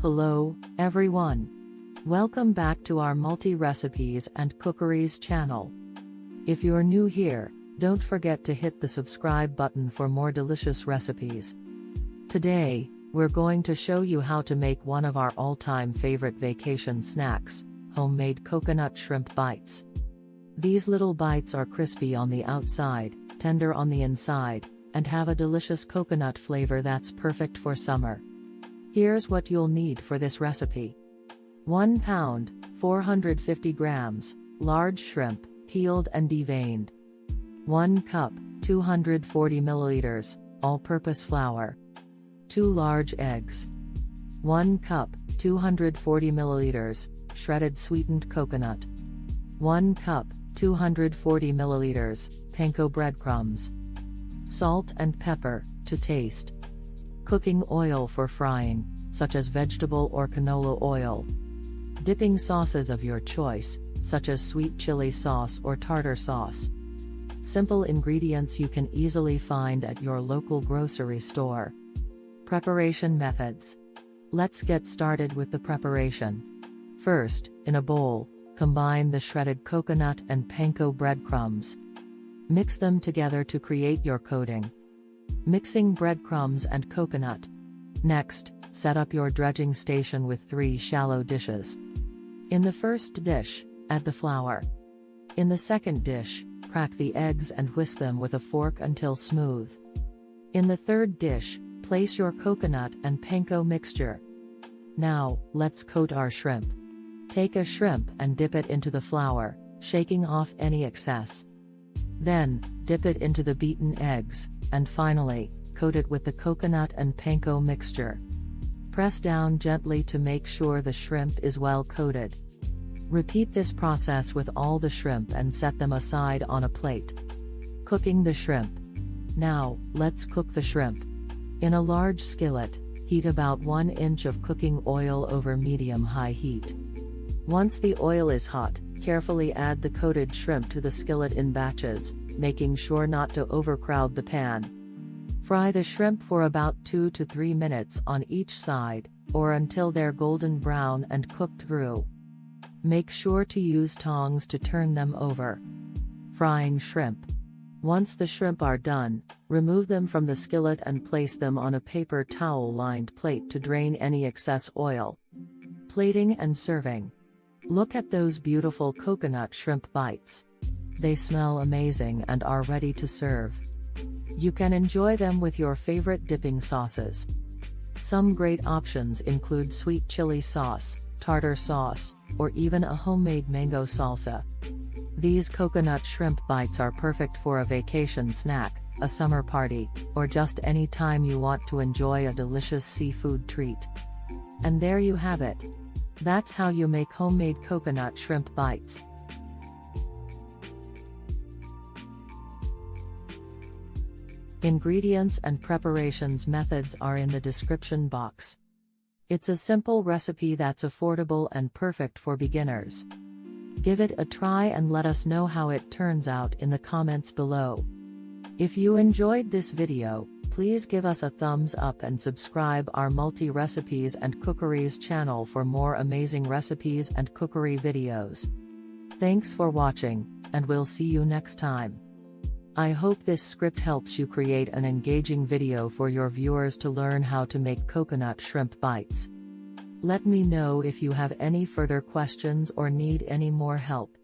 Hello, everyone. Welcome back to our multi-recipes and cookeries channel. If you're new here, don't forget to hit the subscribe button for more delicious recipes. Today, we're going to show you how to make one of our all-time favorite vacation snacks, homemade coconut shrimp bites. These little bites are crispy on the outside, tender on the inside, and have a delicious coconut flavor that's perfect for summer. Here's what you'll need for this recipe. 1 pound, 450 grams, large shrimp, peeled and deveined. 1 cup, 240 milliliters, all-purpose flour. 2 large eggs. 1 cup, 240 milliliters, shredded sweetened coconut. 1 cup, 240 milliliters, panko breadcrumbs. Salt and pepper, to taste. Cooking oil for frying, such as vegetable or canola oil. Dipping sauces of your choice, such as sweet chili sauce or tartar sauce. Simple ingredients you can easily find at your local grocery store. Preparation methods. Let's get started with the preparation. First, in a bowl, combine the shredded coconut and panko breadcrumbs. Mix them together to create your coating. Mixing breadcrumbs and coconut. Next, set up your dredging station with 3 shallow dishes. In the first dish, add the flour. In the second dish, crack the eggs and whisk them with a fork until smooth. In the third dish, place your coconut and panko mixture. Now, let's coat our shrimp. Take a shrimp and dip it into the flour, shaking off any excess. Then, dip it into the beaten eggs, and finally, coat it with the coconut and panko mixture. Press down gently to make sure the shrimp is well coated. Repeat this process with all the shrimp and set them aside on a plate. Cooking the shrimp. Now, let's cook the shrimp. In a large skillet, heat about 1 inch of cooking oil over medium-high heat. Once the oil is hot, carefully add the coated shrimp to the skillet in batches, making sure not to overcrowd the pan. Fry the shrimp for about 2 to 3 minutes on each side, or until they're golden brown and cooked through. Make sure to use tongs to turn them over. Frying shrimp. Once the shrimp are done, remove them from the skillet and place them on a paper towel-lined plate to drain any excess oil. Plating and serving. Look at those beautiful coconut shrimp bites. They smell amazing and are ready to serve. You can enjoy them with your favorite dipping sauces. Some great options include sweet chili sauce, tartar sauce, or even a homemade mango salsa. These coconut shrimp bites are perfect for a vacation snack, a summer party, or just any time you want to enjoy a delicious seafood treat. And there you have it. That's how you make homemade coconut shrimp bites. Ingredients and preparations methods are in the description box. It's a simple recipe that's affordable and perfect for beginners. Give it a try and let us know how it turns out in the comments below. If you enjoyed this video, please give us a thumbs up and subscribe our multi-recipes and cookeries channel for more amazing recipes and cookery videos. Thanks for watching, and we'll see you next time. I hope this script helps you create an engaging video for your viewers to learn how to make coconut shrimp bites. Let me know if you have any further questions or need any more help.